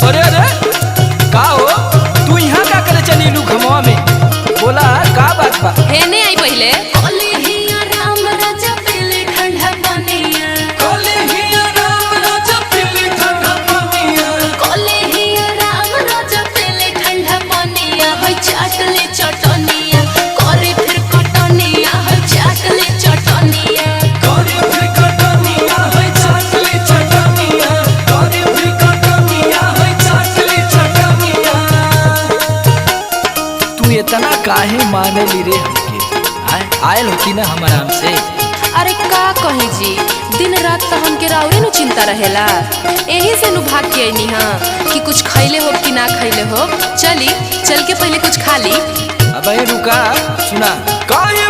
अरे अरे का हो तू यहाँ का करे चली लू घमवा में बोला का बात बा हेने आई पहले इतना काहे माने ली रे हमके आयल होती ना हम आराम से। अरे का कहे जी दिन रात तो हमके राउरे नु चिंता रहेला यही से नु भाग के आईनी हां कि कुछ खैले हो कि ना खैले हो चल के पहले कुछ खा ली। अब रुका सुना काहे